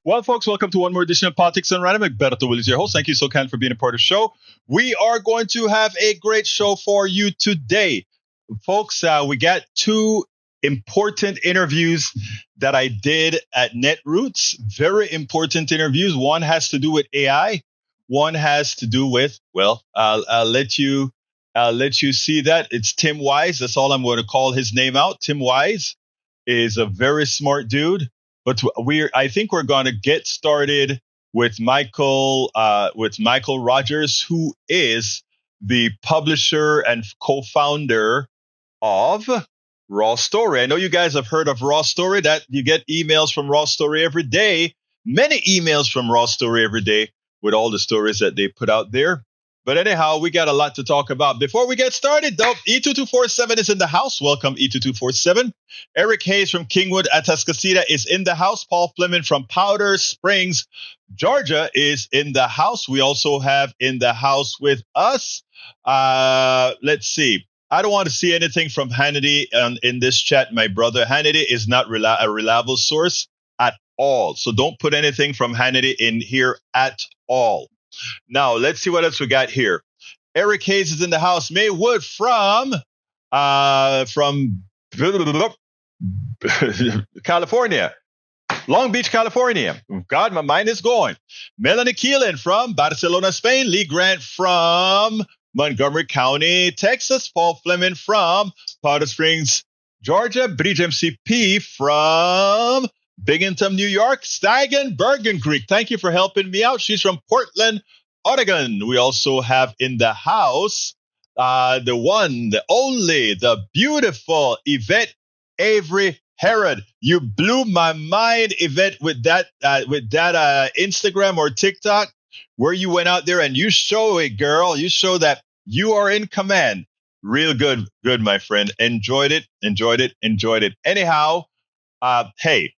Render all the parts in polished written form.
Well, folks, welcome to one more edition of Politics and Random. Egberto, Willies, your host. Thank you so kind for being a part of the show. We are going to have a great show for you today. Folks, we got two important interviews that I did at Netroots. Very important interviews. One has to do with AI. One has to do with, well, I'll let you see that. It's Tim Wise. That's all I'm going to call his name out. Tim Wise is a very smart dude. But I think we're going to get started with Michael Rogers, who is the publisher and co-founder of Raw Story. I know you guys have heard of Raw Story. That you get emails from Raw Story every day, many emails from Raw Story every day with all the stories that they put out there. But anyhow, we got a lot to talk about. Before we get started, though, E2247 is in the house. Welcome, E2247. Eric Hayes from Kingwood, Atascocita is in the house. Paul Fleming from Powder Springs, Georgia is in the house. We also have in the house with us, let's see. I don't want to see anything from Hannity in this chat, my brother. Hannity is not a reliable source at all. So don't put anything from Hannity in here at all. Now, let's see what else we got here. Eric Hayes is in the house. May Wood from California. Long Beach, California. God, my mind is going. Melanie Keelan from Barcelona, Spain. Lee Grant from Montgomery County, Texas. Paul Fleming from Powder Springs, Georgia. Bridge MCP from Binghamton, New York. Steigen Bergen Creek. Thank you for helping me out. She's from Portland, Oregon. We also have in the house the one, the only, the beautiful Yvette Avery Herod. You blew my mind, Yvette, with that Instagram or TikTok where you went out there and you show it, girl. You show that you are in command. Real good, my friend. Enjoyed it. Anyhow, hey.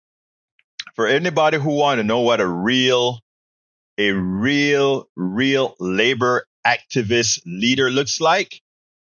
For anybody who want to know what a real labor activist leader looks like,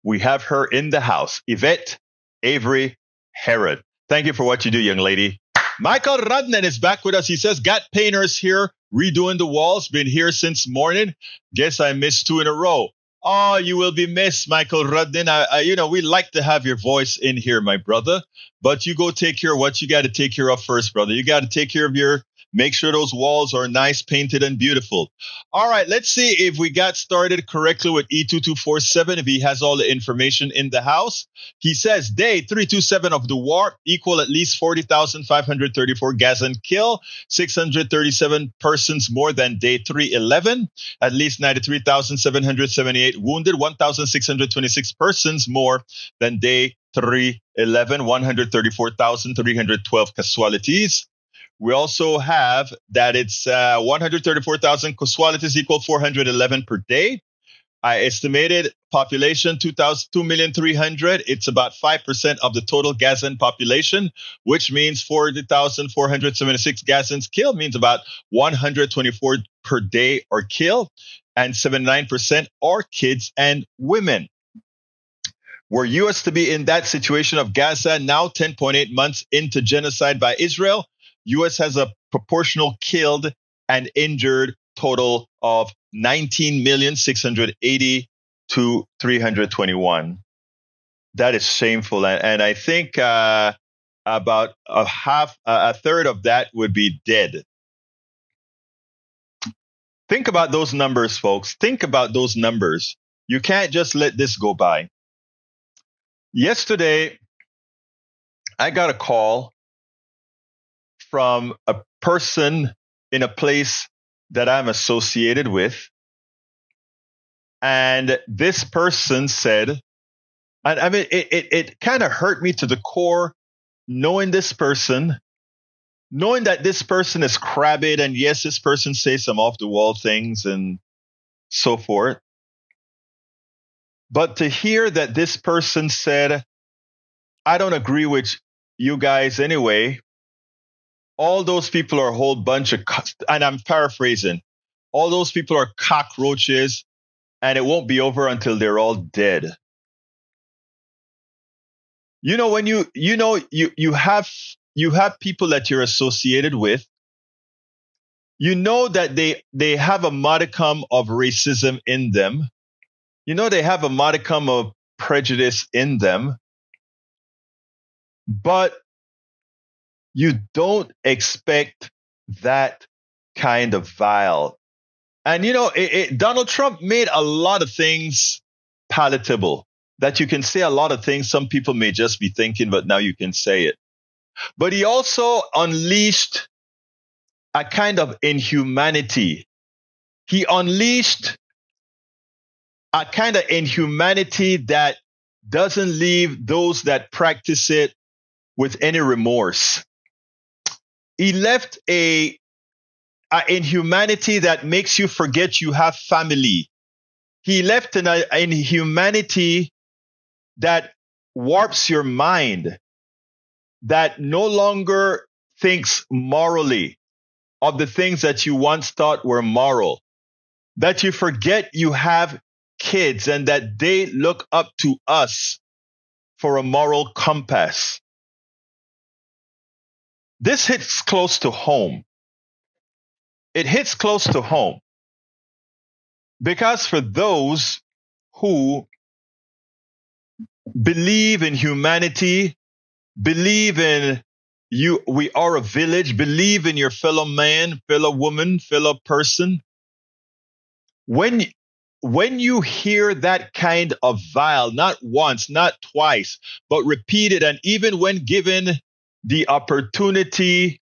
we have her in the house, Yvette Avery Herod. Thank you for what you do, young lady. Michael Rudnan is back with us. He says, got painters here redoing the walls. Been here since morning. Guess I missed 2 in a row. Oh, you will be missed, Michael Rudnan. We like to have your voice in here, my brother. But you go take care of what you got to take care of first, brother. You got to take care of make sure those walls are nice, painted, and beautiful. All right, let's see if we got started correctly with E2247, if he has all the information in the house. He says, day 327 of the war equal at least 40,534 Gazan kill, 637 persons more than day 311, at least 93,778 wounded, 1,626 persons more than day 311, 134,312 casualties. We also have that it's 134,000 casualties equal 411 per day. I estimated population 2,300,000. It's about 5% of the total Gazan population, which means 40,476 Gazans killed, means about 124 per day are killed, and 79% are kids and women. Were U.S. to be in that situation of Gaza now, 10.8 months into genocide by Israel, U.S. has a proportional killed and injured total of 19,680,321. That is shameful. And I think about a third of that would be dead. Think about those numbers, folks. Think about those numbers. You can't just let this go by. Yesterday, I got a call from a person in a place that I'm associated with. And this person said, I mean, it kind of hurt me to the core knowing this person, knowing that this person is crabbed, and yes, this person says some off the wall things and so forth. But to hear that this person said, I don't agree with you guys anyway. All those people are a whole bunch of, and I'm paraphrasing, all those people are cockroaches, and it won't be over until they're all dead. You know, when you have people that you're associated with, You know that they have a modicum of racism in them. You know they have a modicum of prejudice in them, but you don't expect that kind of vile. And Donald Trump made a lot of things palatable, that you can say a lot of things some people may just be thinking, but now you can say it. But he also unleashed a kind of inhumanity. He unleashed a kind of inhumanity that doesn't leave those that practice it with any remorse. He left a inhumanity that makes you forget you have family. He left an inhumanity that warps your mind, that no longer thinks morally of the things that you once thought were moral, that you forget you have kids and that they look up to us for a moral compass. This hits close to home. It hits close to home because for those who believe in humanity, believe in we are a village, believe in your fellow man, fellow woman, fellow person, when you hear that kind of vile, not once, not twice, but repeated, and even when given the opportunity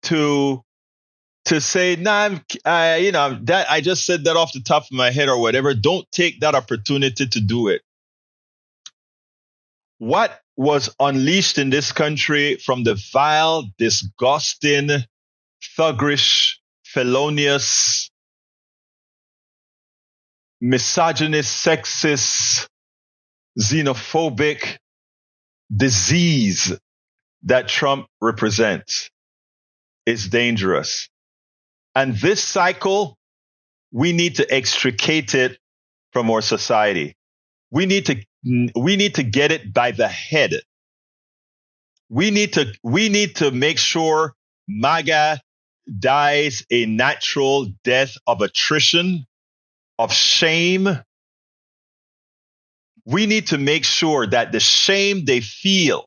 to say, nah, that I just said that off the top of my head or whatever, don't take that opportunity to do it. What was unleashed in this country from the vile, disgusting, thuggish, felonious, misogynist, sexist, xenophobic disease that Trump represents is dangerous. And this cycle, we need to extricate it from our society. We need to get it by the head. We need to make sure MAGA dies a natural death of attrition, of shame. We need to make sure that the shame they feel,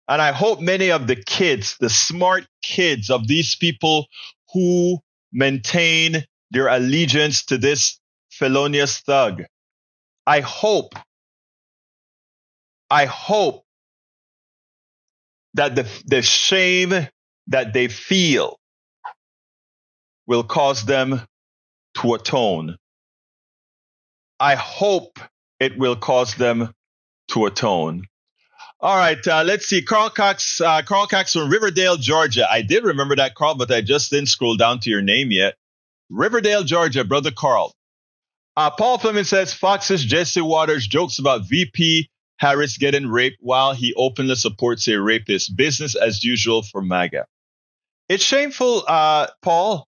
and I hope many of the kids, the smart kids of these people who maintain their allegiance to this felonious thug, I hope that the shame that they feel will cause them to atone. I hope it will cause them to atone. All right, let's see. Carl Cox from Riverdale, Georgia. I did remember that, Carl, but I just didn't scroll down to your name yet. Riverdale, Georgia, brother Carl. Paul Fleming says, Fox's Jesse Waters jokes about VP Harris getting raped while he openly supports a rapist. Business as usual for MAGA. It's shameful, Paul.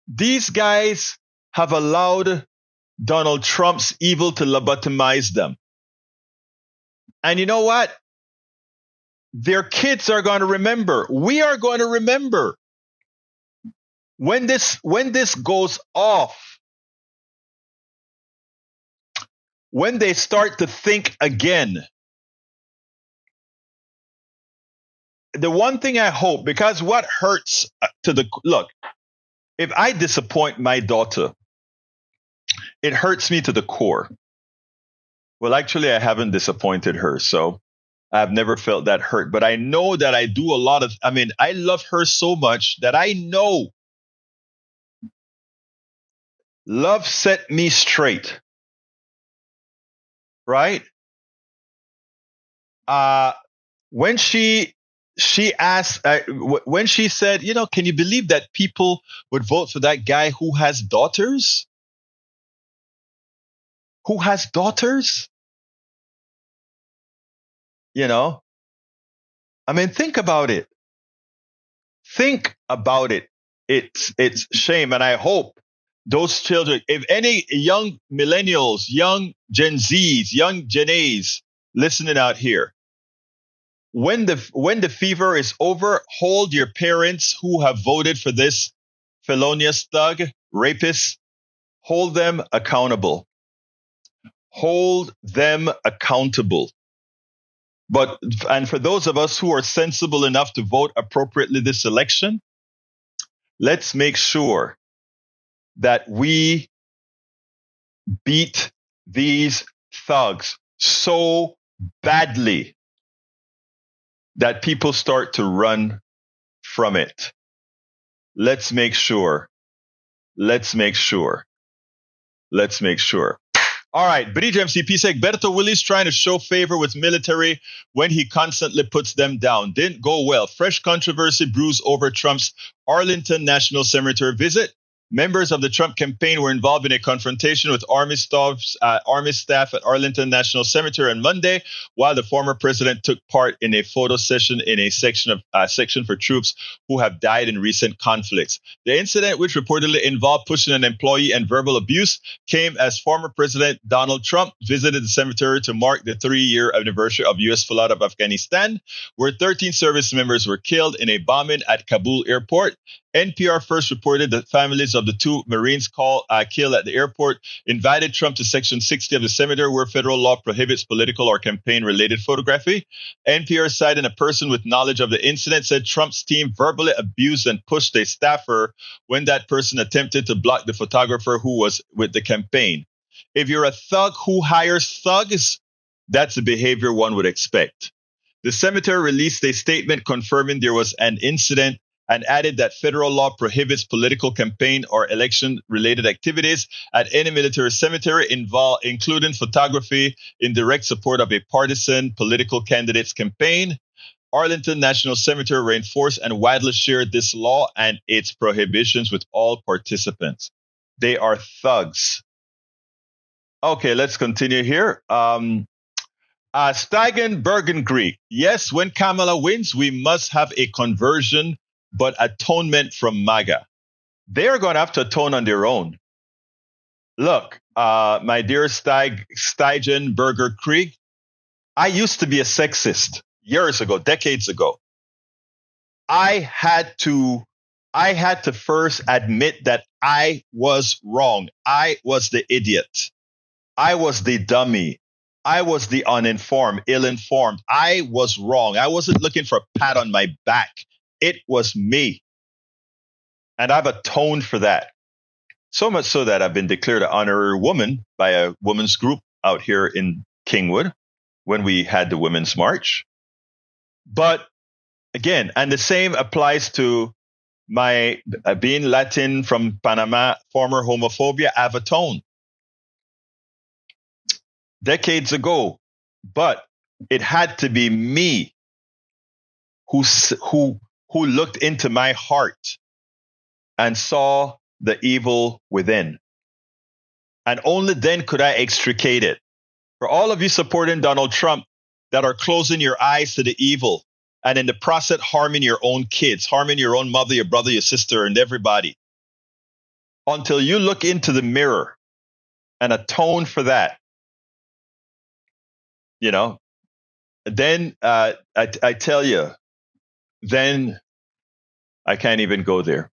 These guys have allowed Donald Trump's evil to lobotomize them. And you know what? Their kids are going to remember. We are going to remember. When this goes off, when they start to think again, the one thing I hope, because what hurts look, if I disappoint my daughter, it hurts me to the core. Well, actually, I haven't disappointed her, so I've never felt that hurt. But I know that I do I love her so much that I know love set me straight. Right? When she asked, when she said, can you believe that people would vote for that guy who has daughters? Who has daughters? Think about it. Think about it. It's shame. And I hope those children, if any young millennials, young Gen Zs, young Gen As listening out here, when the fever is over, hold your parents who have voted for this felonious thug, rapist, hold them accountable. Hold them accountable. And for those of us who are sensible enough to vote appropriately this election, let's make sure that we beat these thugs so badly that people start to run from it. Let's make sure. Let's make sure. Let's make sure. All right, Bridge MCP said Egberto Willies trying to show favor with military when he constantly puts them down. Didn't go well. Fresh controversy brews over Trump's Arlington National Cemetery visit. Members of the Trump campaign were involved in a confrontation with Army staff at Arlington National Cemetery on Monday, while the former president took part in a photo session in a section for troops who have died in recent conflicts. The incident, which reportedly involved pushing an employee and verbal abuse, came as former President Donald Trump visited the cemetery to mark the 3-year anniversary of U.S. fallout of Afghanistan, where 13 service members were killed in a bombing at Kabul airport. NPR first reported that families of the 2 Marines killed at the airport invited Trump to Section 60 of the cemetery, where federal law prohibits political or campaign-related photography. NPR citing a person with knowledge of the incident said Trump's team verbally abused and pushed a staffer when that person attempted to block the photographer who was with the campaign. If you're a thug who hires thugs, that's the behavior one would expect. The cemetery released a statement confirming there was an incident and added that federal law prohibits political campaign or election-related activities at any military cemetery, including photography in direct support of a partisan political candidate's campaign. Arlington National Cemetery reinforced and widely shared this law and its prohibitions with all participants. They are thugs. Okay, let's continue here. Steigen Bergen Greek. Yes, when Kamala wins, we must have a conversion but atonement from MAGA. They're going to have to atone on their own. Look, my dear Steigen Berger Krieg, I used to be a sexist years ago, decades ago. I had to first admit that I was wrong. I was the idiot. I was the dummy. I was the uninformed, ill-informed. I was wrong. I wasn't looking for a pat on my back. It was me. And I've atoned for that. So much so that I've been declared an honorary woman by a women's group out here in Kingwood when we had the Women's March. But again, and the same applies to my being Latin from Panama, former homophobia, I've atoned. Decades ago. But it had to be me who looked into my heart and saw the evil within. And only then could I extricate it. For all of you supporting Donald Trump that are closing your eyes to the evil and in the process harming your own kids, harming your own mother, your brother, your sister, and everybody, until you look into the mirror and atone for that, then I tell you, then I can't even go there.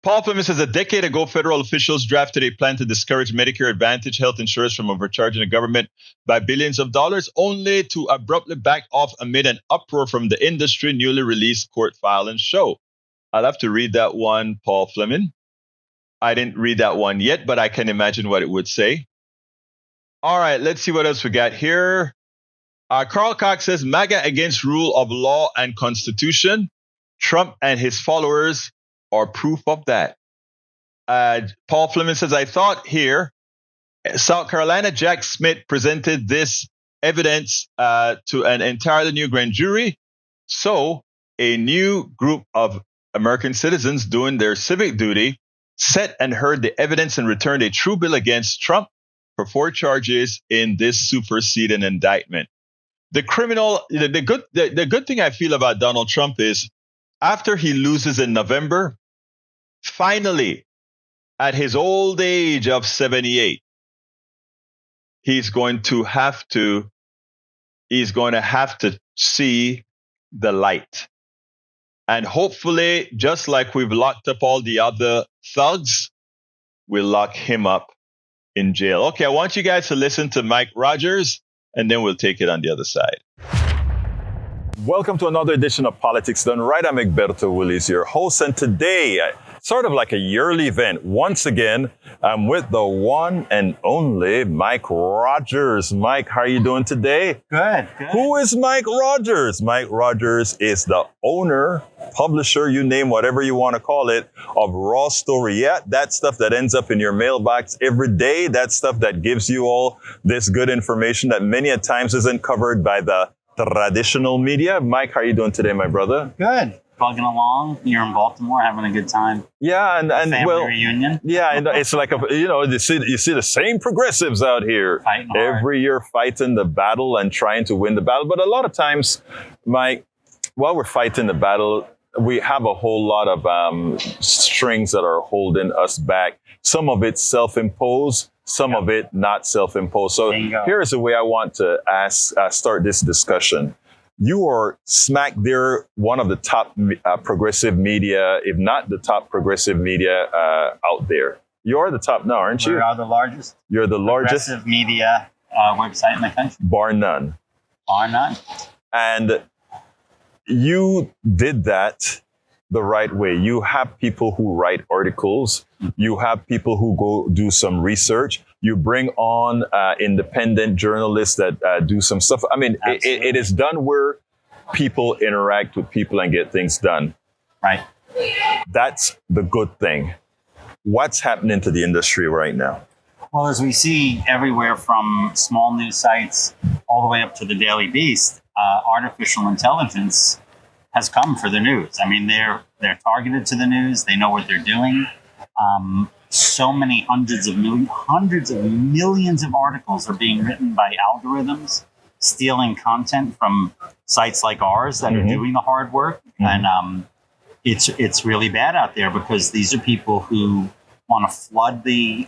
Paul Fleming says a decade ago, federal officials drafted a plan to discourage Medicare Advantage health insurers from overcharging the government by billions of dollars, only to abruptly back off amid an uproar from the industry, newly released court file and show. I'll have to read that one, Paul Fleming. I didn't read that one yet, but I can imagine what it would say. All right, let's see what else we got here. Carl Cox says MAGA against rule of law and constitution. Trump and his followers are proof of that. Paul Fleming says, I thought here, South Carolina, Jack Smith presented this evidence to an entirely new grand jury. So a new group of American citizens doing their civic duty set and heard the evidence and returned a true bill against Trump for 4 charges in this superseding indictment. The good thing I feel about Donald Trump is after he loses in November, finally, at his old age of 78, he's going to have to see the light. And hopefully, just like we've locked up all the other thugs, we'll lock him up in jail. Okay, I want you guys to listen to Mike Rogers, and then we'll take it on the other side. Welcome to another edition of Politics Done Right. I'm Egberto, Willies, your host, and today, sort of like a yearly event, once again, I'm with the one and only Mike Rogers. Mike, how are you doing today? Good. Who is Mike Rogers? Mike Rogers is the owner, publisher, you name whatever you want to call it, of Raw Story. Yeah, that stuff that ends up in your mailbox every day, that stuff that gives you all this good information that many a times isn't covered by the traditional media. Mike, how are you doing today, my brother? Good. Plugging along here in Baltimore, having a good time. Yeah, and family well, reunion. Yeah, and it's like you see the same progressives out here Fighting hard. every year, fighting the battle and trying to win the battle. But a lot of times, Mike, while we're fighting the battle, we have a whole lot of strings that are holding us back. Some of it self-imposed, some of it not self-imposed. So here's the way I want to start this discussion. You are smack there, one of the top progressive media, if not the top progressive media out there. You're the top now, aren't you? We are the largest. You're the largest progressive media website in the country. Bar none. Bar none. And you did that the right way. You have people who write articles. You have people who go do some research. You bring on independent journalists that do some stuff. I mean, it is done where people interact with people and get things done. Right. That's the good thing. What's happening to the industry right now? Well, as we see everywhere from small news sites all the way up to the Daily Beast, artificial intelligence has come for the news. I mean, they're targeted to the news. They know what they're doing. So many hundreds of millions of articles are being written by algorithms, stealing content from sites like ours that are doing the hard work. And it's really bad out there because these are people who want to flood the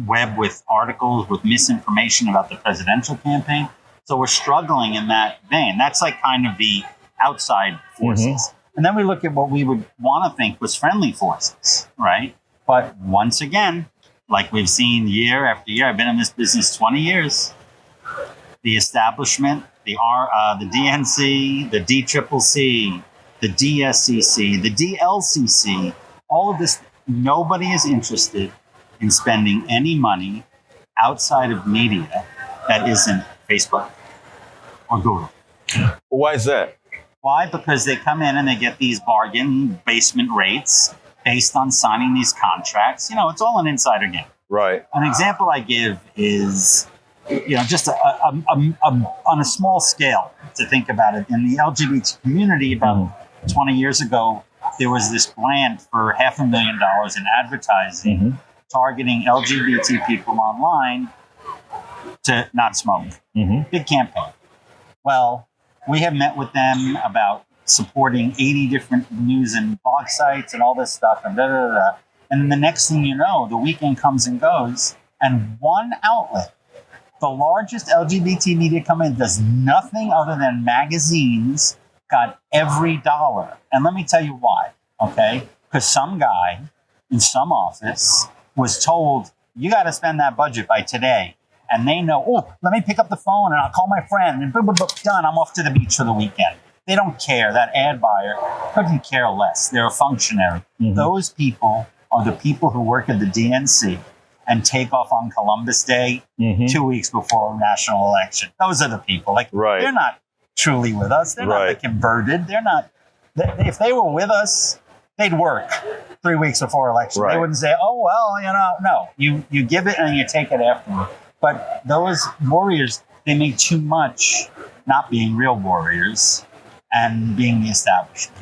web with articles, with misinformation about the presidential campaign. So we're struggling in that vein. That's like kind of the outside forces. And then we look at what we would want to think was friendly forces, right? But once again, like we've seen year after year, I've been in this business 20 years, the establishment, the DNC, the DCCC, the DSCC, the DLCC, all of this, nobody is interested in spending any money outside of media that isn't Facebook or Google. Why is that? Why? Because they come in and they get these bargain basement rates based on signing these contracts. It's all an insider game. Right. An example I give is, just on a small scale to think about it. In the LGBT community, about 20 years ago, there was this grant for $500,000 in advertising targeting LGBT people online to not smoke. Big campaign. Well, we have met with them about supporting 80 different news and blog sites and all this stuff and And then the next thing you know, the weekend comes and goes, and one outlet, the largest LGBT media company, does nothing other than magazines, got every dollar. And let me tell you why, okay? Because some guy in some office was told, you got to spend that budget by today. And they know, let me pick up the phone and I'll call my friend and boom, boom, boom, done. I'm off to the beach for the weekend. They don't care. That ad buyer couldn't care less. They're a functionary. Those people are the people who work at the DNC and take off on Columbus Day 2 weeks before a national election. Those are the people. They're not truly with us. They're not converted. They're not. If they were with us, they'd work 3 weeks before election. They wouldn't say, no. You give it and you take it afterward. But those warriors, they make too much not being real warriors and being the establishment.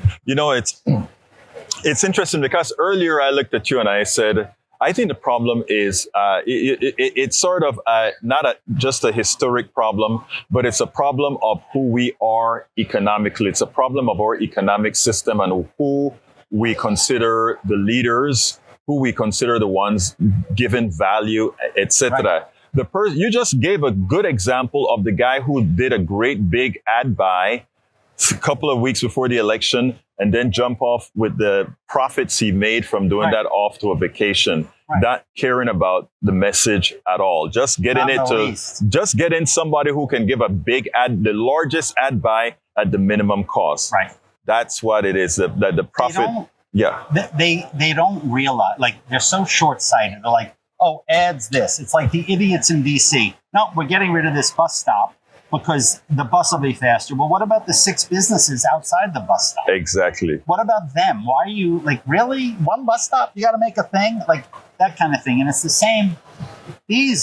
It's interesting because earlier I looked at you and I said, I think the problem is it's sort of not just a historic problem, but it's a problem of who we are economically. It's a problem of our economic system and who we consider the leaders, who we consider the ones given value, etc. Right. You just gave a good example of the guy who did a great big ad buy a couple of weeks before the election and then jump off with the profits he made from doing that off to a vacation, not caring about the message at all. Just getting just getting somebody who can give a big ad, the largest ad buy at the minimum cost. Right. That's what it is. The profit. They don't realize, like, they're so short-sighted. They're like, oh, ads this. It's like the idiots in DC. No, we're getting rid of this bus stop because the bus will be faster. Well, what about the 6 businesses outside the bus stop? Exactly. What about them? Why are you, like, really? One bus stop? You got to make a thing? Like, that kind of thing. And it's the same. We're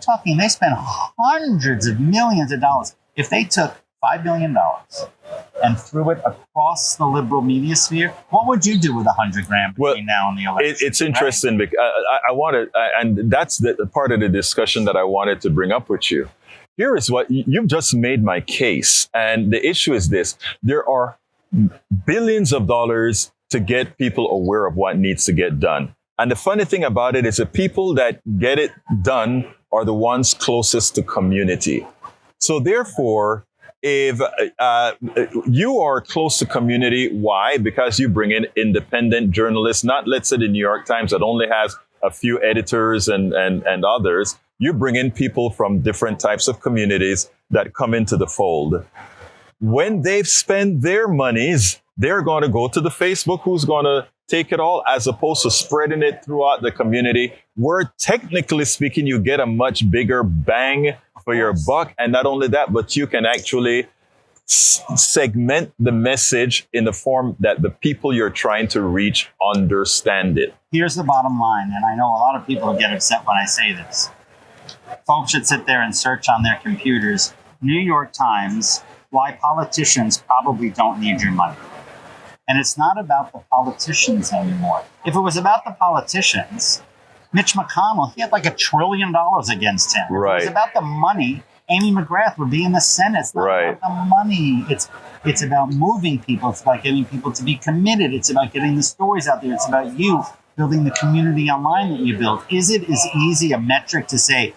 talking, they spend hundreds of millions of dollars. If they took $5 million and threw it across the liberal media sphere, what would you do with $100,000 between now and the election? It's interesting because I wanted, and that's the part of the discussion that I wanted to bring up with you. Here is what you've just made my case. And the issue is this: there are billions of dollars to get people aware of what needs to get done. And the funny thing about it is the people that get it done are the ones closest to community. So therefore, if you are close to community, why? Because you bring in independent journalists, not, let's say, the New York Times that only has a few editors and others. You bring in people from different types of communities that come into the fold. When they've spent their monies, they're going to go to the Facebook who's going to take it all, as opposed to spreading it throughout the community, where technically speaking, you get a much bigger bang for your buck. And not only that, but you can actually segment the message in the form that the people you're trying to reach understand it. Here's the bottom line, and I know a lot of people get upset when I say this. Folks should sit there and search on their computers, New York Times, why politicians probably don't need your money. And it's not about the politicians anymore. If it was about the politicians, Mitch McConnell, he had like $1 trillion against him. Right. If it was about the money, Amy McGrath would be in the Senate. It's not about the money. It's about moving people. It's about getting people to be committed. It's about getting the stories out there. It's about you building the community online that you build. Is it as easy a metric to say,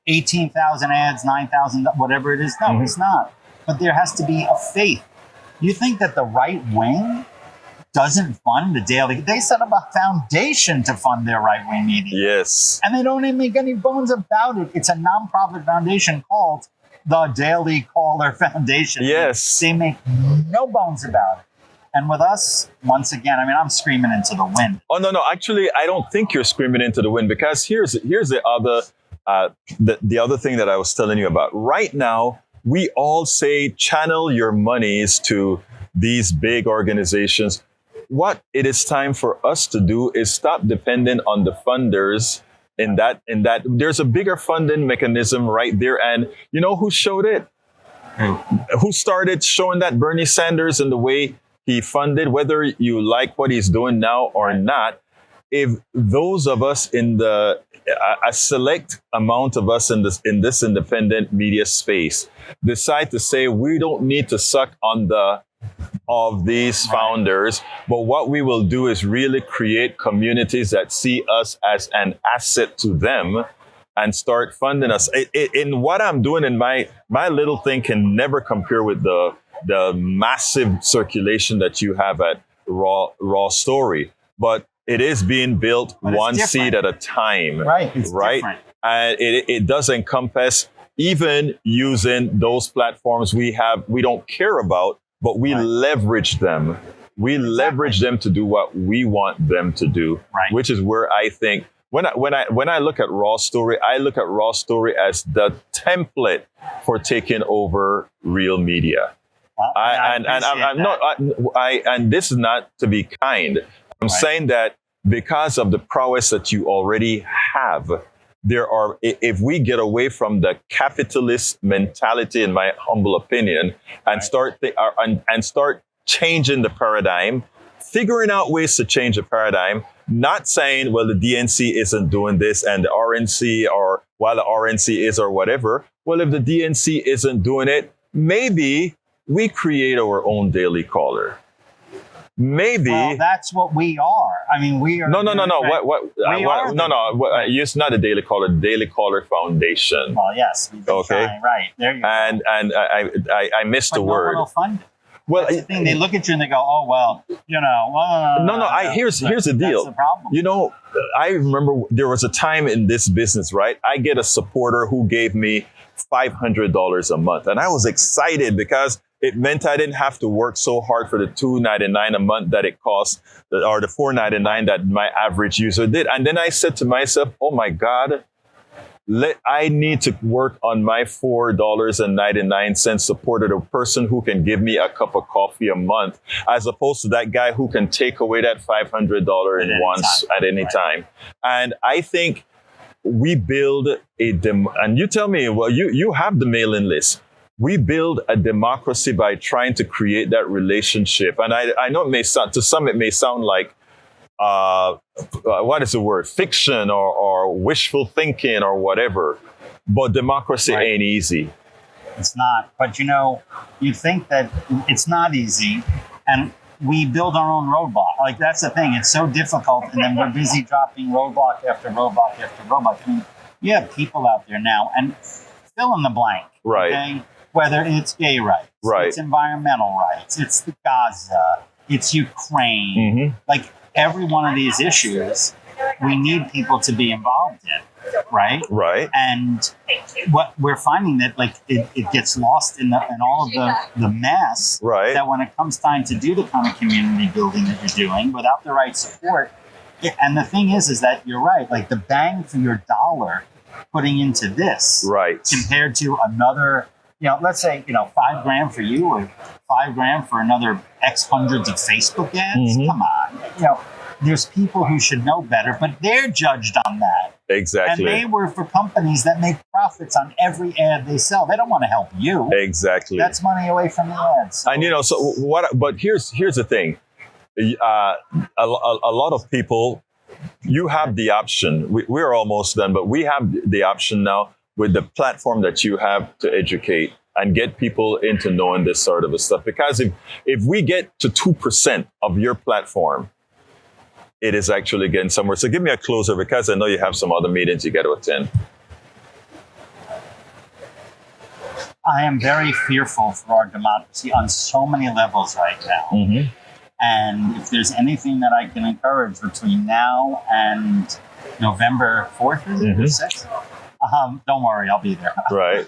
18,000 ads, 9,000, whatever it is? No, it's not. But there has to be a faith. You think that the right wing doesn't fund the Daily? They set up a foundation to fund their right-wing media. Yes. And they don't even make any bones about it. It's a nonprofit foundation called the Daily Caller Foundation. Yes. They make no bones about it. And with us, once again, I'm screaming into the wind. Oh, no. Actually, I don't think you're screaming into the wind, because here's the other the other thing that I was telling you about. Right now, we all say channel your monies to these big organizations. What it is time for us to do is stop depending on the funders in that there's a bigger funding mechanism right there. And you know who showed it? Who started showing that? Bernie Sanders, and the way he funded, whether you like what he's doing now or not. If those of us in a select amount of us in this independent media space decide to say we don't need to suck on of these founders, but what we will do is really create communities that see us as an asset to them and start funding us. In what I'm doing in my little thing can never compare with the massive circulation that you have at Raw Story, but it is being built one seed at a time. Right. It's right. Different. And it does encompass even using those platforms we don't care about, but we leverage them. We leverage them to do what we want them to do, which is where I think when I look at Raw Story, I look at Raw Story as the template for taking over real media. Well, and this is not to be kind. I'm saying that because of the prowess that you already have, if we get away from the capitalist mentality, in my humble opinion, and start changing the paradigm, figuring out ways to change the paradigm, not saying, well, the DNC isn't doing this and the RNC, or while the RNC is, or whatever. Well, if the DNC isn't doing it, maybe we create our own Daily Caller. Maybe. Well, that's what we are. I mean, we are. No. Right? It's not a Daily Caller. Daily Caller Foundation. Well, yes. We've been trying, right. There you go. And I missed the word. No one will fund it. Well, that's the thing. They look at you and they go, "Oh well, Here's the deal. That's the problem. You know, I remember there was a time in this business, right? I get a supporter who gave me $500 a month, and I was excited because it meant I didn't have to work so hard for the $2.99 a month that it cost, or the $4.99 that my average user did. And then I said to myself, "Oh my God." I need to work on my $4.99 support of a person who can give me a cup of coffee a month, as opposed to that guy who can take away that $500 at any time. And I think we build and you tell me, well, you have the mailing list. We build a democracy by trying to create that relationship. And I know to some it may sound like, what is the word? Fiction or wishful thinking or whatever. But democracy ain't easy. It's not. But you think that it's not easy, and we build our own roadblock. Like, that's the thing. It's so difficult, and then we're busy dropping roadblock after roadblock after roadblock. I mean, you have people out there now, and fill in the blank. Right. Okay? Whether it's gay rights, it's environmental rights, it's the Gaza, it's Ukraine. Like, every one of these issues, we need people to be involved in, right? Right. And what we're finding that, like, it gets lost in all of the mess. Right. That when it comes time to do the kind of community building that you're doing without the right support, and the thing is that you're right. Like, the bang for your dollar putting into this, right, compared to another. Let's say, $5,000 for you or $5,000 for another X hundreds of Facebook ads. Come on. There's people who should know better, but they're judged on that. Exactly. And they work for companies that make profits on every ad they sell. They don't want to help you. Exactly. That's money away from the ads. So. And but here's the thing. A lot of people, you have the option. We're almost done, but we have the option now with the platform that you have to educate and get people into knowing this sort of stuff. Because if we get to 2% of your platform, it is actually getting somewhere. So give me a closer, because I know you have some other meetings you got to attend. I am very fearful for our democracy on so many levels right now. And if there's anything that I can encourage between now and November 4th, is it? The 6th? Don't worry, I'll be there. Right.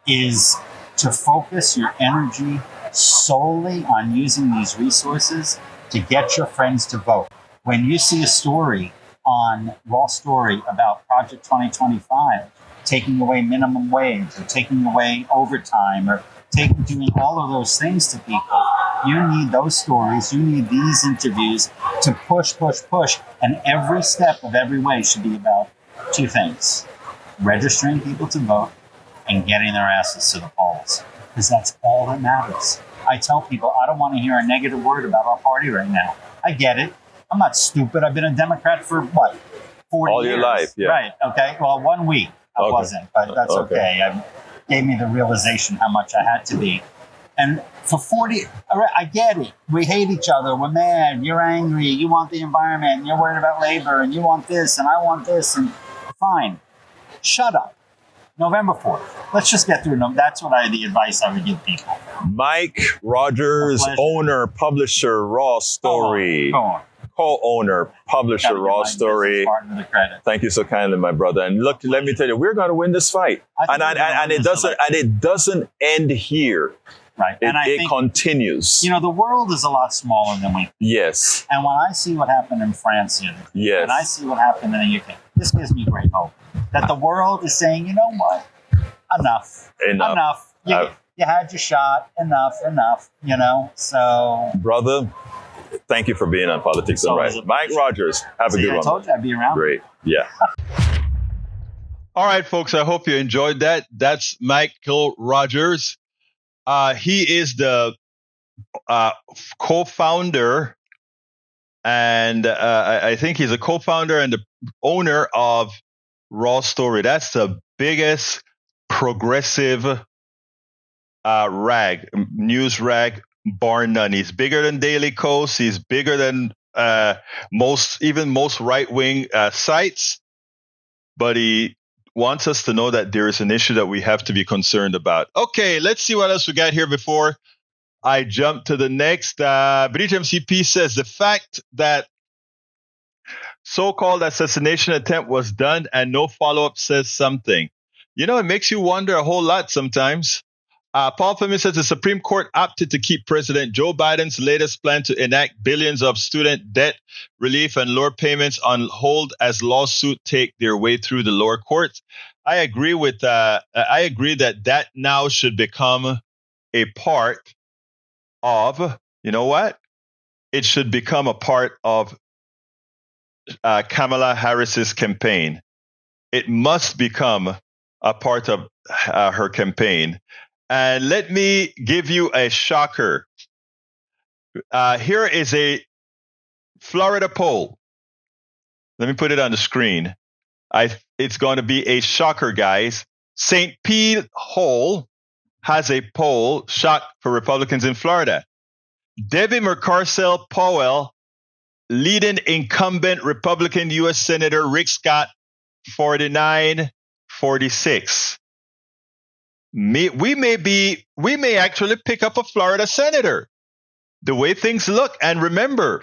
Is to focus your energy solely on using these resources to get your friends to vote. When you see a story on Raw Story about Project 2025, taking away minimum wage or taking away overtime or doing all of those things to people, you need those stories, you need these interviews to push. And every step of every way should be about two things: registering people to vote and getting their asses to the polls, because that's all that matters. I tell people, I don't want to hear a negative word about our party right now. I get it. I'm not stupid. I've been a Democrat for 40 all years. Your life, yeah. Right. Okay. Well, 1 week I wasn't, but that's okay. It gave me the realization how much I had to be. And for 40, I get it. We hate each other. We're mad. You're angry. You want the environment. And you're worried about labor. And you want this. And I want this. And fine. Shut up. November 4th. Let's just get through. That's the advice I would give people. Mike Rogers, owner, publisher, Raw Story. Go on. Co-owner, publisher, Raw Story. Thank you so kindly, my brother. And look, let me tell you, we're going to win this fight. And it doesn't end here. Right. It continues. The world is a lot smaller than we think. Yes. And when I see what happened in France the other day, yes, and I see what happened in the UK, this gives me great hope that the world is saying, you know what? Enough. You had your shot. Enough. So, brother, thank you for being on Politics and Right. Mike Rogers, have a good one. I told you I'd be around. Great. Yeah. All right, folks. I hope you enjoyed that. That's Michael Rogers. He is the co-founder, and I think he's a co-founder and the owner of Raw Story. That's the biggest progressive news rag, bar none. He's bigger than Daily Kos. He's bigger than most right-wing sites, but he wants us to know that there is an issue that we have to be concerned about. Okay, let's see what else we got here before I jump to the next. British MCP says the fact that so-called assassination attempt was done and no follow-up says something. You know, it makes you wonder a whole lot sometimes. Paul Fleming says the Supreme Court opted to keep President Joe Biden's latest plan to enact billions of student debt relief and lower payments on hold as lawsuits take their way through the lower courts. I agree with I agree that now should become a part of, you know what? It should become a part of Kamala Harris's campaign. It must become a part of her campaign. And let me give you a shocker. Here is a Florida poll. Let me put it on the screen. It's going to be a shocker, guys. St. Pete Hall has a poll, shock for Republicans in Florida. Debbie McCarcel Powell, leading incumbent Republican U.S. Senator Rick Scott, 49-46. We may actually pick up a Florida senator, the way things look. And remember,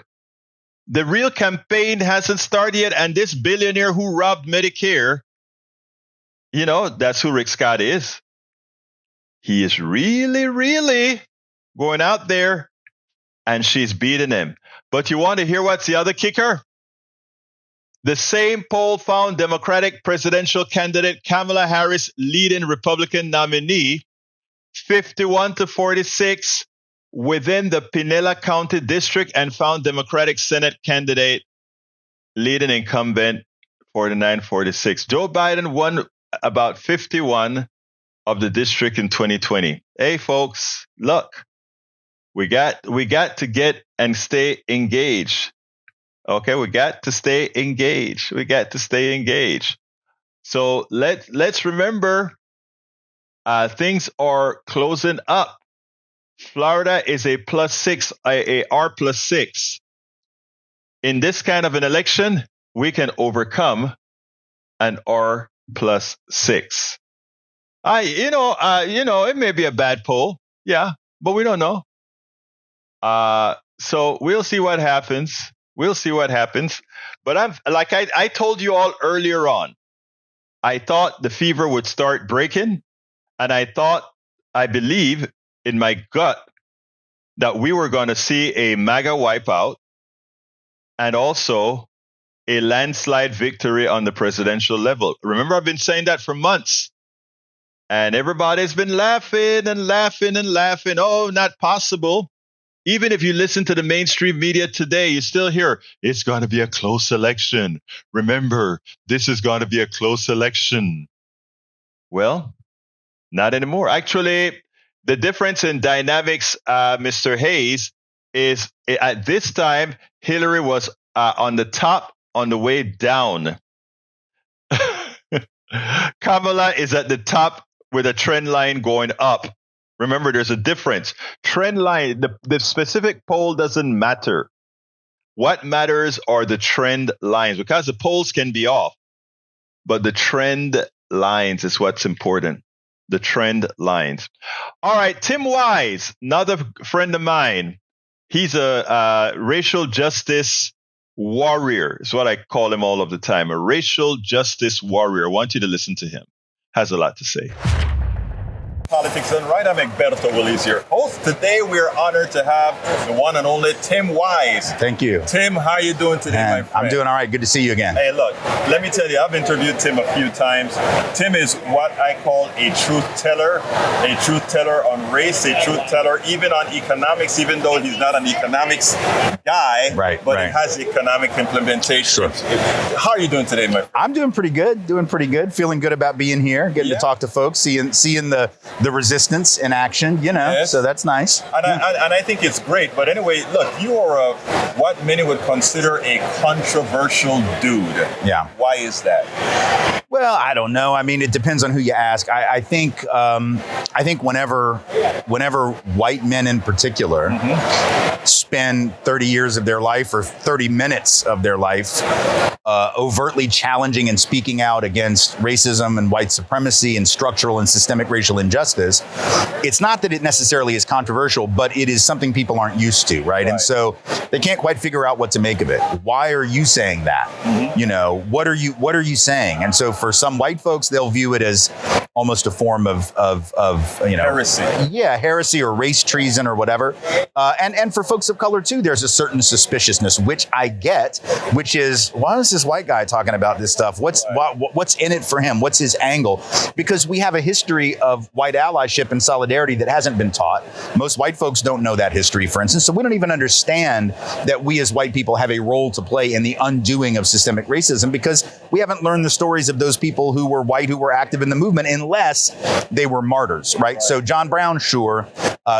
the real campaign hasn't started yet. And this billionaire who robbed Medicare, you know, that's who Rick Scott is. He is really, really going out there, and she's beating him. But you want to hear what's the other kicker? The same poll found Democratic presidential candidate Kamala Harris leading Republican nominee 51-46 within the Pinellas County District, and found Democratic Senate candidate leading incumbent 49-46. Joe Biden won about 51 of the district in 2020. Hey, folks, look, we got to get and stay engaged. Okay, we got to stay engaged. So let's remember, things are closing up. Florida is a +6, a R+6. In this kind of an election, we can overcome an R+6. It may be a bad poll, yeah, but we don't know. So we'll see what happens. But I told you all earlier on, I thought the fever would start breaking, and I believe in my gut that we were going to see a MAGA wipeout and also a landslide victory on the presidential level. Remember, I've been saying that for months, and everybody's been laughing. Oh, not possible. Even if you listen to the mainstream media today, you still hear, it's going to be a close election. Remember, this is going to be a close election. Well, not anymore. Actually, the difference in dynamics, Mr. Hayes, is at this time, Hillary was on the top on the way down. Kamala is at the top with a trend line going up. Remember, there's a difference. Trend line, the specific poll doesn't matter. What matters are the trend lines, because the polls can be off, but the trend lines is what's important. The trend lines. All right, Tim Wise, another friend of mine. He's a racial justice warrior, is what I call him all of the time. A racial justice warrior. I want you to listen to him. Has a lot to say. Politics Done Right. I'm Egberto, Willies, your host. Today we're honored to have the one and only Tim Wise. Thank you. Tim, how are you doing today, my friend? I'm doing all right. Good to see you again. Hey, look, let me tell you, I've interviewed Tim a few times. Tim is what I call a truth teller on race, a truth teller even on economics, even though he's not an economics guy, but he has economic implementation. Sure. How are you doing today, my friend? I'm doing pretty good. Feeling good about being here, getting to talk to folks, seeing the resistance in action, so that's nice. And I think it's great. But anyway, look, you are what many would consider a controversial dude. Yeah. Why is that? Well, I don't know. I mean, it depends on who you ask. I think whenever white men in particular spend 30 years of their life or 30 minutes of their life overtly challenging and speaking out against racism and white supremacy and structural and systemic racial injustice, it's not that it necessarily is controversial, but it is something people aren't used to, right? And so they can't quite figure out what to make of it. Why are you saying that? You know, what are you saying? And so for some white folks, they'll view it as almost a form of you know, heresy. Yeah, heresy or race treason or whatever. And for folks of color too, there's a certain suspiciousness, which I get, which is, why is this white guy talking about this stuff? What's in it for him? What's his angle? Because we have a history of white allyship and solidarity that hasn't been taught. Most white folks don't know that history, for instance. So we don't even understand that we as white people have a role to play in the undoing of systemic racism, because we haven't learned the stories of those people who were white, who were active in the movement, unless they were martyrs, right? So John Brown, sure.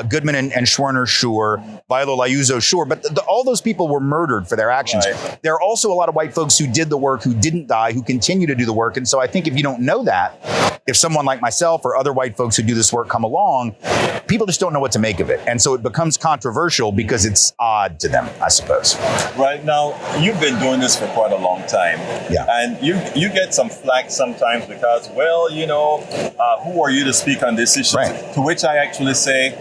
Goodman and Schwerner, sure. Viola Liuzzo, sure. But all those people were murdered for their actions. Right. There are also a lot of white folks who did the work, who didn't die, who continue to do the work. And so I think if you don't know that, if someone like myself or other white folks who do this work come along, people just don't know what to make of it. And so it becomes controversial because it's odd to them, I suppose. Right. Now, you've been doing this for quite a long time. Yeah. And you get some flack sometimes because, well, you know, who are you to speak on this issue? Right. To which I actually say,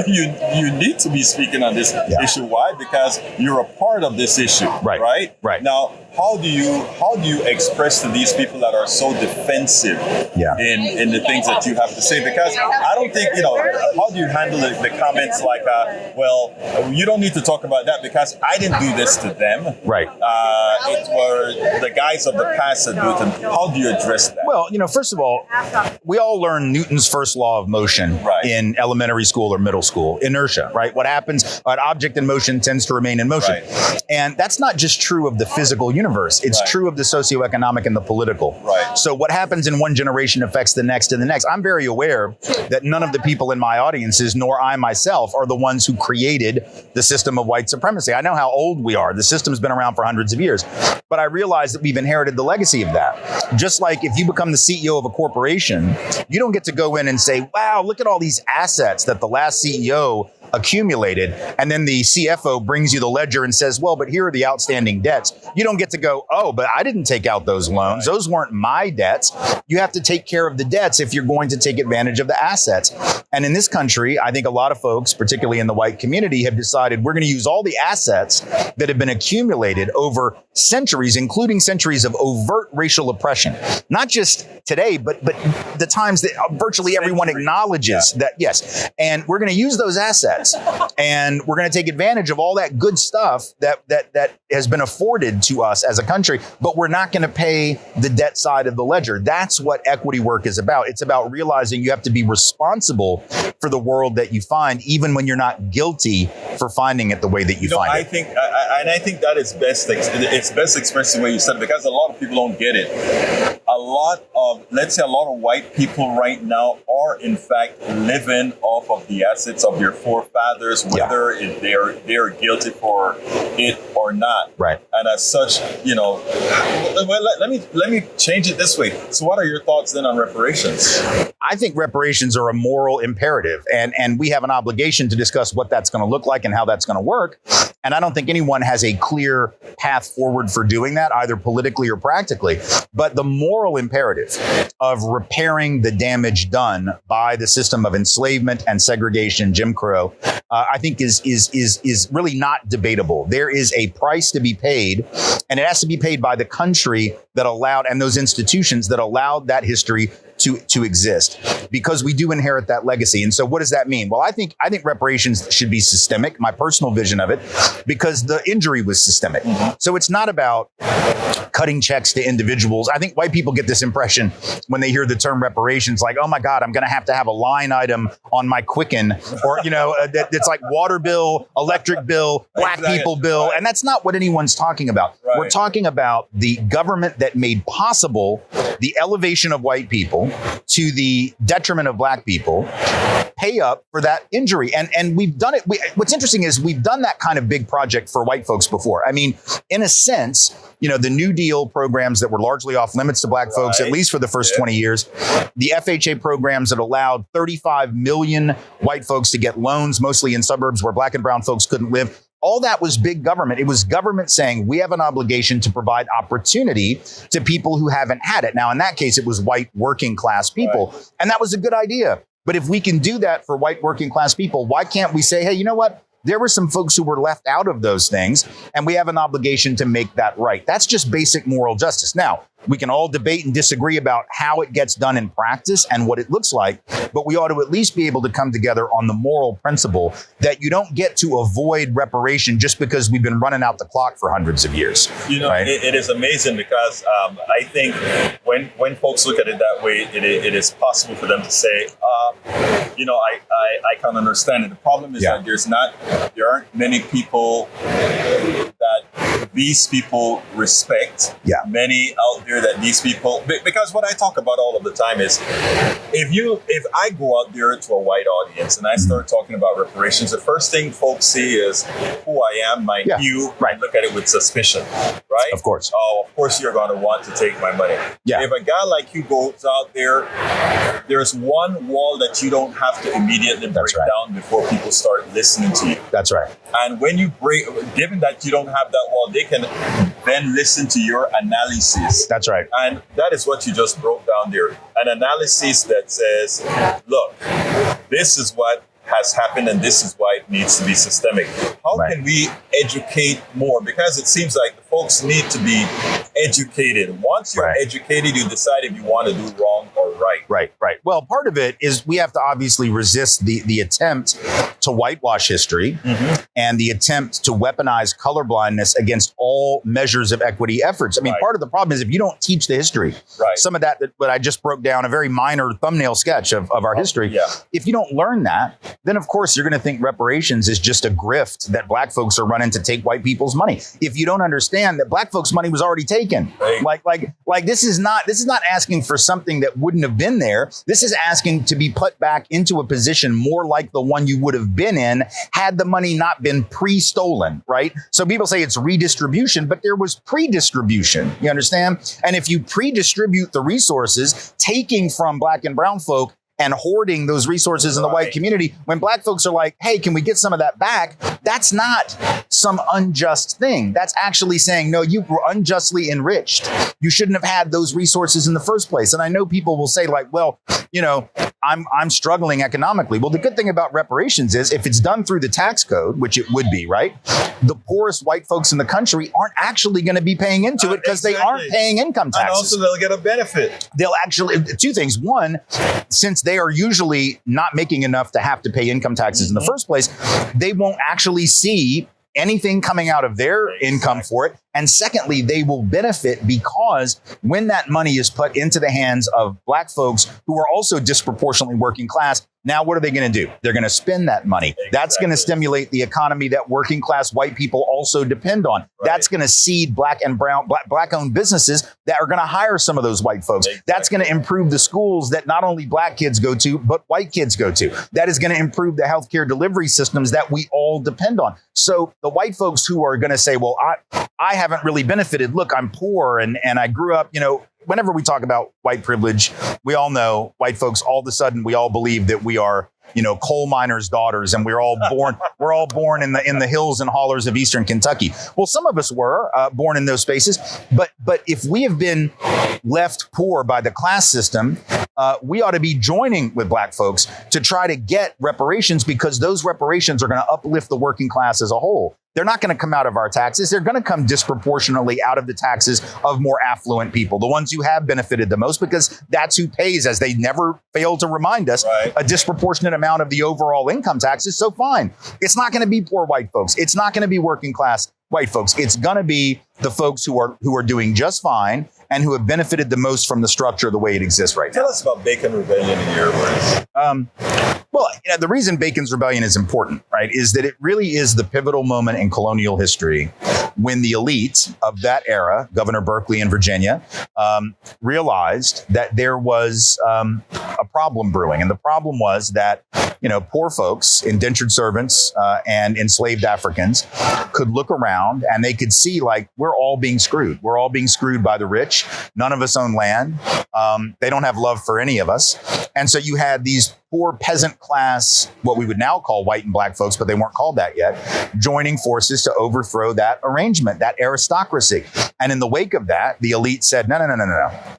you need to be speaking on this issue. Why? Because you're a part of this issue. Right. Now, how do you express to these people that are so defensive in the things that you have to say? Because I don't think, you know, how do you handle the comments like, well, you don't need to talk about that because I didn't do this to them. Right. It were the guys of the past that do it. And how do you address that? Well, you know, first of all, we all learn Newton's first law of motion in elementary school or middle school, inertia, right? What happens, an object in motion tends to remain in motion. Right. And that's not just true of the physical universe. It's true of the socioeconomic and the political. Right. So what happens in one generation affects the next and the next. I'm very aware that none of the people in my audiences, nor I myself, are the ones who created the system of white supremacy. I know how old we are. The system's been around for hundreds of years. But I realize that we've inherited the legacy of that. Just like if you become the CEO of a corporation, you don't get to go in and say, wow, look at all these assets that the last CEO accumulated, and then the CFO brings you the ledger and says, well, but here are the outstanding debts. You don't get to go, oh, but I didn't take out those loans. Those weren't my debts. You have to take care of the debts if you're going to take advantage of the assets. And in this country, I think a lot of folks, particularly in the white community, have decided we're going to use all the assets that have been accumulated over centuries, including centuries of overt racial oppression. Not just today, but the times that virtually everyone acknowledges that, yes. And we're going to use those assets. And we're going to take advantage of all that good stuff that has been afforded to us as a country, but we're not going to pay the debt side of the ledger. That's what equity work is about. It's about realizing you have to be responsible for the world that you find, even when you're not guilty for finding it the way that you find it. I think that is best. It's best expressed the way you said it, because a lot of people don't get it. A lot of white people right now are in fact living off of the assets of their forefathers, whether they're guilty for it or not. Right. And as such, you know, well, let me change it this way. So what are your thoughts then on reparations? I think reparations are a moral imperative, and we have an obligation to discuss what that's going to look like and how that's going to work. And I don't think anyone has a clear path forward for doing that, either politically or practically. But the moral imperative of repairing the damage done by the system of enslavement and segregation, Jim Crow, I think is really not debatable. There is a price to be paid, and it has to be paid by the country that allowed, and those institutions that allowed that history to exist, because we do inherit that legacy. And so what does that mean? Well, I think reparations should be systemic, my personal vision of it, because the injury was systemic. Mm-hmm. So it's not about cutting checks to individuals. I think white people get this impression when they hear the term reparations, like, oh my God, I'm going to have a line item on my Quicken, or, you know, it's like water bill, electric bill, black people bill. And that's not what anyone's talking about. Right. We're talking about the government that made possible the elevation of white people to the detriment of black people, pay up for that injury. And we've done it. What's interesting is we've done that kind of big project for white folks before. I mean, in a sense, the New Deal programs that were largely off limits to black folks, at least for the first 20 years, the FHA programs that allowed 35 million white folks to get loans, mostly in suburbs where black and brown folks couldn't live. All that was big government. It was government saying we have an obligation to provide opportunity to people who haven't had it. Now, in that case, it was white working class people. Right. And that was a good idea. But if we can do that for white working class people, why can't we say, hey, you know what? There were some folks who were left out of those things, and we have an obligation to make that right. That's just basic moral justice. Now, we can all debate and disagree about how it gets done in practice and what it looks like, but we ought to at least be able to come together on the moral principle that you don't get to avoid reparation just because we've been running out the clock for hundreds of years. Right? It is amazing because I think when folks look at it that way, it is possible for them to say, I can understand it. The problem is that there aren't many people that these people respect. Yeah. Many out there that these people, because what I talk about all of the time is if I go out there to a white audience and I start talking about reparations, the first thing folks see is who I am, my hue, and look at it with suspicion, right? Of course. Oh, of course you're going to want to take my money. Yeah. If a guy like you goes out there, there's one wall that you don't have to immediately break down before people start listening to you. That's right. And when you given that you don't have that wall, they can then listen to your analysis. That's right. And that is what you just broke down there. An analysis that says, look, this is what has happened and this is why it needs to be systemic. How can we educate more? Because it seems like the folks need to be educated. Once you're educated, you decide if you want to do wrong or right. Right. Well, part of it is we have to obviously resist the attempt to whitewash history and the attempt to weaponize colorblindness against all measures of equity efforts. I mean, part of the problem is if you don't teach the history, some of that I just broke down, a very minor thumbnail sketch of our history. Yeah. If you don't learn that, then of course you're going to think reparations is just a grift that black folks are running to take white people's money. If you don't understand that black folks' money was already taken, like this is not asking for something that wouldn't have been there. This is asking to be put back into a position more like the one you would have been in had the money not been pre-stolen, right? So people say it's redistribution, but there was pre-distribution. You understand? And if you pre-distribute the resources, taking from black and brown folk and hoarding those resources in the white community, when black folks are like, hey, can we get some of that back? That's not some unjust thing. That's actually saying, no, you were unjustly enriched. You shouldn't have had those resources in the first place. And I know people will say like, well, I'm struggling economically. Well, the good thing about reparations is if it's done through the tax code, which it would be, right? The poorest white folks in the country aren't actually going to be paying into it because they aren't paying income taxes. And also they'll get a benefit. They'll actually, two things. One, since they are usually not making enough to have to pay income taxes in the first place, they won't actually see anything coming out of their income for it. And secondly, they will benefit because when that money is put into the hands of black folks who are also disproportionately working class, now what are they going to do? They're going to spend that money. Exactly. That's going to stimulate the economy that working class white people also depend on. Right. That's going to seed black and brown, black-owned businesses that are going to hire some of those white folks. Exactly. That's going to improve the schools that not only black kids go to, but white kids go to. That is going to improve the healthcare delivery systems that we all depend on. So the white folks who are going to say, well, I haven't really benefited. Look, I'm poor and I grew up, whenever we talk about white privilege, we all know white folks, all of a sudden, we all believe that we are, coal miners' daughters and we're all born in the hills and hollers of Eastern Kentucky. Well, some of us were born in those spaces, but if we have been left poor by the class system, we ought to be joining with black folks to try to get reparations because those reparations are going to uplift the working class as a whole. They're not going to come out of our taxes. They're going to come disproportionately out of the taxes of more affluent people, the ones who have benefited the most, because that's who pays, as they never fail to remind us, a disproportionate amount of the overall income taxes. So fine. It's not going to be poor white folks. It's not going to be working class white folks. It's going to be the folks who are doing just fine and who have benefited the most from the structure the way it exists right now. Tell us about Bacon Rebellion in your words. Well, the reason Bacon's Rebellion is important, right, is that it really is the pivotal moment in colonial history when the elite of that era, Governor Berkeley in Virginia, realized that there was a problem brewing. And the problem was that, poor folks, indentured servants, and enslaved Africans could look around and they could see, like, we're all being screwed. We're all being screwed by the rich. None of us own land. They don't have love for any of us. And so you had these poor peasant class, what we would now call white and black folks, but they weren't called that yet, joining forces to overthrow that arrangement, that aristocracy. And in the wake of that, the elite said, no.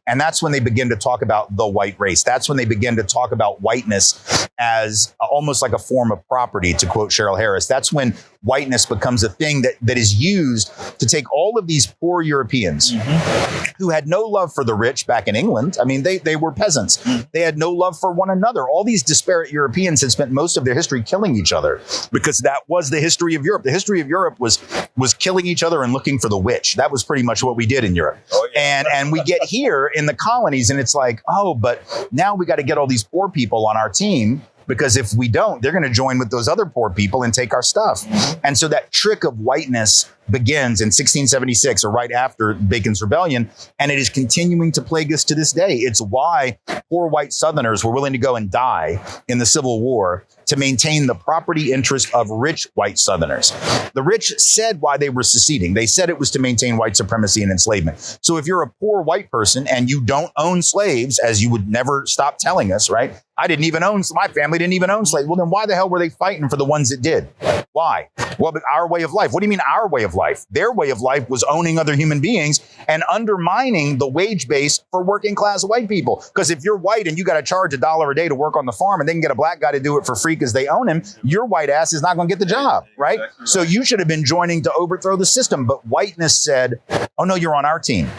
And that's when they begin to talk about the white race. That's when they begin to talk about whiteness as almost like a form of property, to quote Cheryl Harris. That's when whiteness becomes a thing that is used to take all of these poor Europeans who had no love for the rich back in England. I mean, they were peasants. They had no love for one another. All these disparate Europeans had spent most of their history killing each other, because that was the history of Europe. The history of Europe was killing each other and looking for the witch. That was pretty much what we did in Europe. Oh, yeah. And we get here in the colonies and it's like, oh, but now we got to get all these poor people on our team, because if we don't, they're going to join with those other poor people and take our stuff. And so that trick of whiteness begins in 1676, or right after Bacon's Rebellion, and it is continuing to plague us to this day. It's why poor white Southerners were willing to go and die in the Civil War to maintain the property interest of rich white Southerners. The rich said why they were seceding. They said it was to maintain white supremacy and enslavement. So if you're a poor white person and you don't own slaves, as you would never stop telling us, right? My family didn't even own slaves. Well, then why the hell were they fighting for the ones that did? Why? Well, but our way of life. What do you mean our way of life? Their way of life was owning other human beings and undermining the wage base for working class white people. Because if you're white and you got to charge $1 a day to work on the farm, and they can get a black guy to do it for free because they own him, your white ass is not going to get the job, right? Exactly right. So you should have been joining to overthrow the system. But whiteness said, oh no, you're on our team.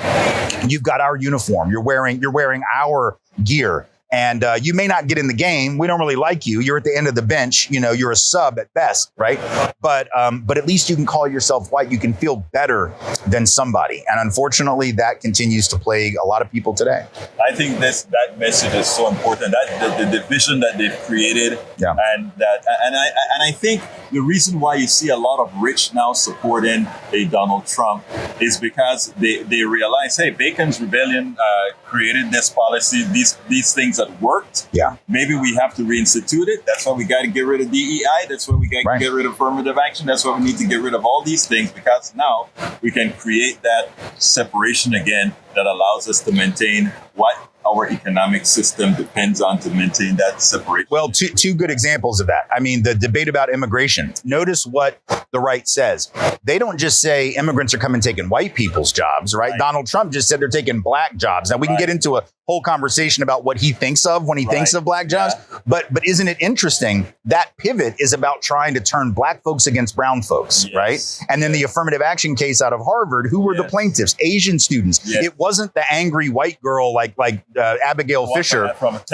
You've got our uniform. You're wearing our gear. And you may not get in the game. We don't really like you. You're at the end of the bench. You're a sub at best, right? But at least you can call yourself white. You can feel better than somebody. And unfortunately, that continues to plague a lot of people today. I think that message is so important. That the division that they've created, and I think the reason why you see a lot of rich now supporting a Donald Trump is because they realize, hey, Bacon's Rebellion created this policy, these things that worked. Yeah. Maybe we have to reinstitute it. That's why we got to get rid of DEI. That's why we got to get rid of affirmative action. That's why we need to get rid of all these things, because now we can create that separation again that allows us to maintain what our economic system depends on to maintain that separation. Well, two good examples of that. I mean, the debate about immigration. Notice what the right says. They don't just say immigrants are coming taking white people's jobs, right? Donald Trump just said they're taking black jobs. Now, we can get into a whole conversation about what he thinks of when he thinks of black jobs. Yeah. But isn't it interesting? That pivot is about trying to turn black folks against brown folks, right? And then the affirmative action case out of Harvard, who were the plaintiffs? Asian students. It wasn't the angry white girl like Abigail Fisher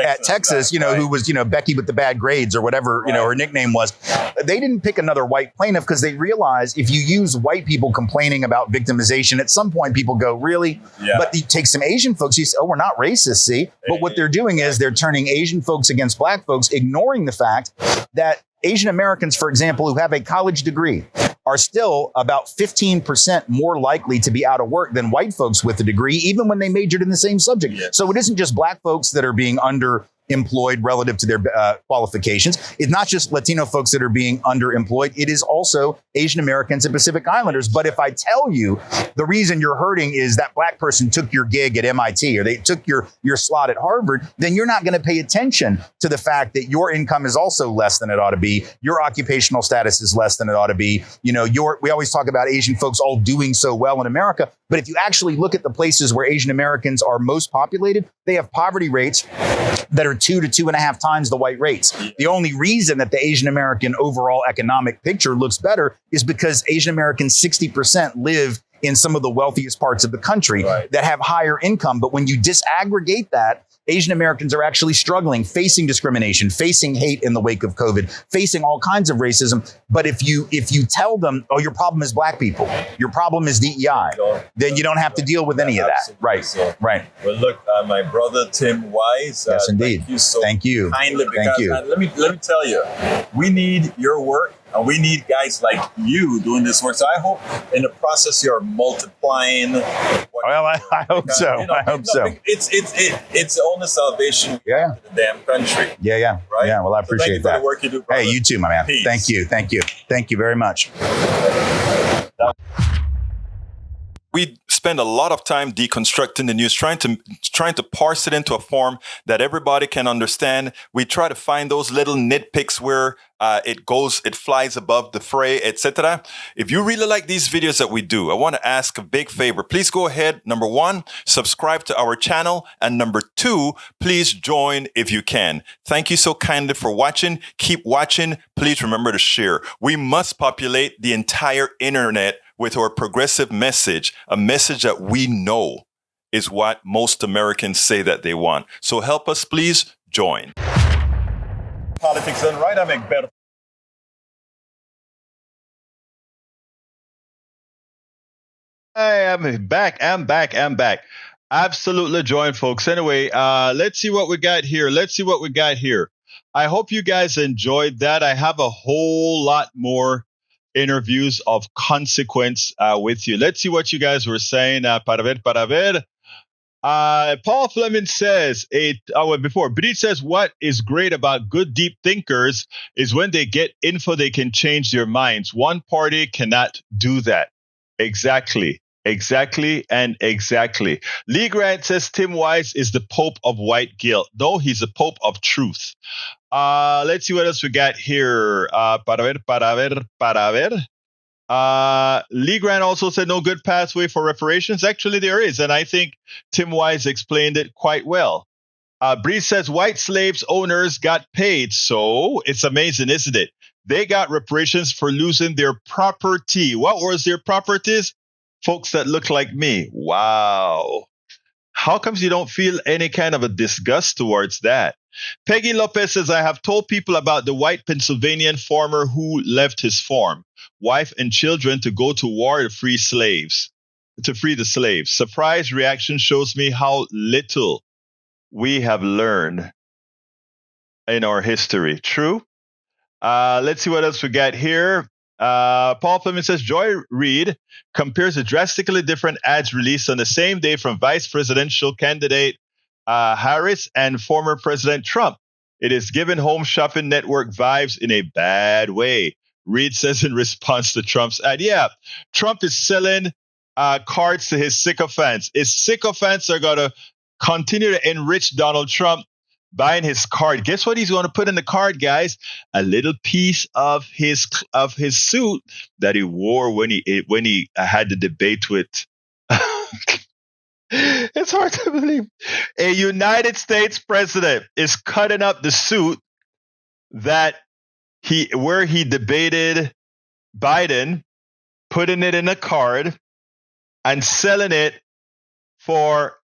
at Texas, who was, Becky with the bad grades or whatever, her nickname was. They didn't pick another white plaintiff because they realized if you use white people complaining about victimization, at some point people go, really? Yeah. But you take some Asian folks, you say, oh, we're not racist, see? But what they're doing is they're turning Asian folks against black folks, ignoring the fact that Asian Americans, for example, who have a college degree are still about 15% more likely to be out of work than white folks with a degree, even when they majored in the same subject. Yes. So it isn't just black folks that are being underemployed relative to their qualifications. It's not just Latino folks that are being underemployed. It is also Asian Americans and Pacific Islanders. But if I tell you the reason you're hurting is that black person took your gig at MIT or they took your slot at Harvard, then you're not going to pay attention to the fact that your income is also less than it ought to be. Your occupational status is less than it ought to be. We always talk about Asian folks all doing so well in America. But if you actually look at the places where Asian Americans are most populated, they have poverty rates that are 2 to 2.5 times the white rates. The only reason that the Asian American overall economic picture looks better is because Asian Americans, 60% live in some of the wealthiest parts of the country that have higher income. But when you disaggregate that, Asian Americans are actually struggling, facing discrimination, facing hate in the wake of COVID, facing all kinds of racism. But if you tell them, oh, your problem is black people, your problem is DEI, then you don't have to deal with any of that. Right. So, right. Well, look, my brother Tim Wise. Yes, indeed. Thank you so kindly. Because, let me tell you, we need your work. And we need guys like you doing this work. So I hope in the process you're multiplying. Well, I hope so. You know, I hope so. It's the only salvation Yeah. for the damn country. Yeah. Right? Yeah. Well, I So thank appreciate you for that. the work you do, brother. Hey, you too, my man. Peace. Thank you. Thank you very much. We spend a lot of time deconstructing the news, trying to parse it into a form that everybody can understand. We try to find those little nitpicks where it flies above the fray, etc. If you really like these videos that we do, I want to ask a big favor. Please go ahead. Number 1, subscribe to our channel. And number 2, please join if you can. Thank you so kindly for watching. Keep watching. Please remember to share. We must populate the entire internet with our progressive message, a message that we know is what most Americans say that they want. So help us, please join. Politics Done Right, I'm Egberto. Hey, I'm back. Absolutely join, folks. Anyway, let's see what we got here. I hope you guys enjoyed that. I have a whole lot more interviews of consequence with you. Let's see what you guys were saying. Para ver. Paul Fleming says, Bridge says, what is great about good deep thinkers is when they get info, they can change their minds. One party cannot do that. Exactly. Lee Grant says Tim Wise is the Pope of white guilt. No, he's the Pope of truth. Let's see what else we got here. Para ver. Lee Grant also said no good pathway for reparations. Actually, there is, and I think Tim Wise explained it quite well. Breeze says white slaves owners got paid, so it's amazing, isn't it? They got reparations for losing their property. What was their properties? Folks that look like me. Wow. How comes you don't feel any kind of a disgust towards that? Peggy Lopez says, I have told people about the white Pennsylvanian farmer who left his farm, wife and children to go to war to free the slaves. Surprise reaction shows me how little we have learned in our history. True. Let's see what else we got here. Paul Fleming says, Joy Reid compares the drastically different ads released on the same day from vice presidential candidate Harris and former President Trump. It is given Home Shopping Network vibes in a bad way. Reid says in response to Trump's ad, Trump is selling cards to his sycophants. His sycophants are going to continue to enrich Donald Trump buying his card. Guess what he's going to put in the card, guys? A little piece of his suit that he wore when he had the debate with. It's hard to believe. A United States president is cutting up the suit where he debated Biden, putting it in a card and selling it for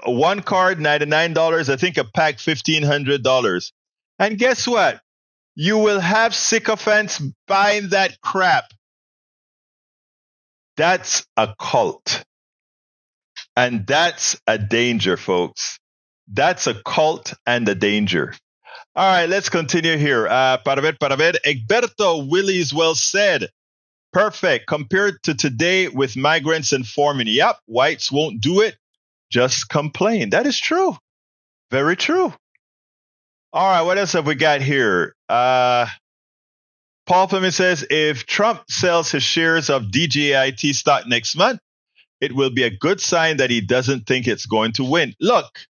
one card, $99. I think a pack, $1,500. And guess what? You will have sycophants buying that crap. That's a cult. And that's a danger, folks. That's a cult and a danger. All right, let's continue here. Para ver. Egberto, Willies, well said. Perfect. Compared to today with migrants informing. Yep, whites won't do it. Just complain. That is true. Very true. All right, what else have we got here? Paul Fleming says, if Trump sells his shares of DJIT stock next month, it will be a good sign that he doesn't think it's going to win. Look,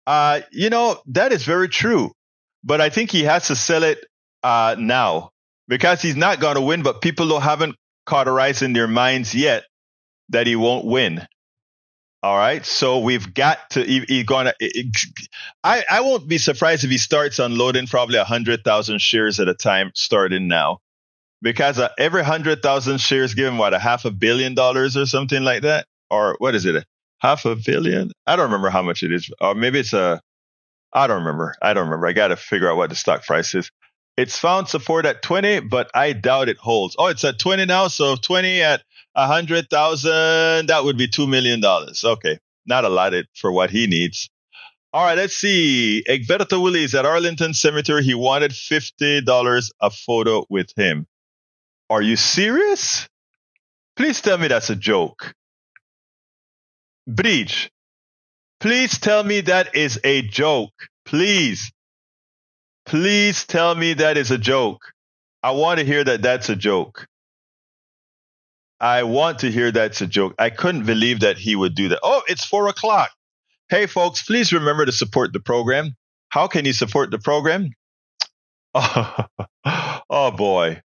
that is very true. But I think he has to sell it now because he's not going to win, but people haven't cauterized in their minds yet that he won't win. All right, so we've got to. I won't be surprised if he starts unloading probably 100,000 shares at a time, starting now, because every 100,000 shares give him what, $500 million or something like that, or what is it, $500 million? I don't remember how much it is, or maybe it's I don't remember. I got to figure out what the stock price is. It's found support at 20, but I doubt it holds. Oh, it's at 20 now, so 20 at 100,000, that would be $2 million. Okay, not a lot for what he needs. All right, let's see. Egberto Willies at Arlington Cemetery. He wanted $50 a photo with him. Are you serious? Please tell me that's a joke. Breach, please tell me that is a joke. Please. Please tell me that is a joke. I want to hear that that's a joke. I want to hear that's a joke. I couldn't believe that he would do that. Oh, it's 4:00. Hey, folks, please remember to support the program. How can you support the program? Oh boy.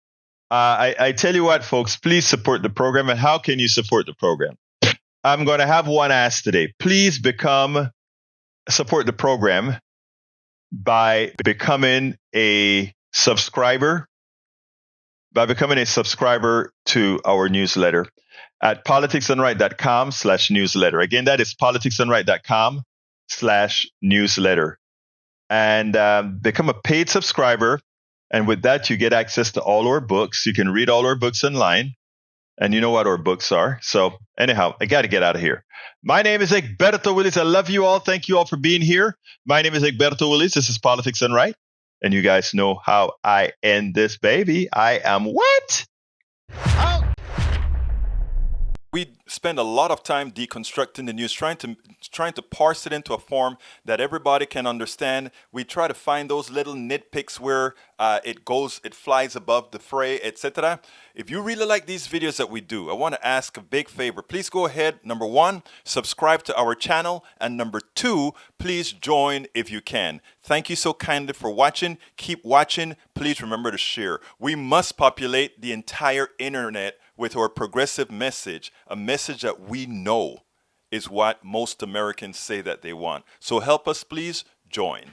I tell you what, folks, please support the program. And how can you support the program? I'm going to have one ask today. Please support the program by becoming a subscriber. By becoming a subscriber to our newsletter at politicsandright.com/newsletter. Again, that is politicsandright.com/newsletter. And become a paid subscriber. And with that, you get access to all our books. You can read all our books online. And you know what our books are. So anyhow, I got to get out of here. My name is Egberto Willies. I love you all. Thank you all for being here. My name is Egberto Willies. This is Politics and Right. And you guys know how I end this baby. I am what? Out. We spend a lot of time deconstructing the news, trying to parse it into a form that everybody can understand. We try to find those little nitpicks where it flies above the fray, etc. If you really like these videos that we do, I want to ask a big favor. Please go ahead, number 1, subscribe to our channel, and number 2, please join if you can. Thank you so kindly for watching. Keep watching. Please remember to share. We must populate the entire internet with our progressive message, a message that we know is what most Americans say that they want. So help us, please join.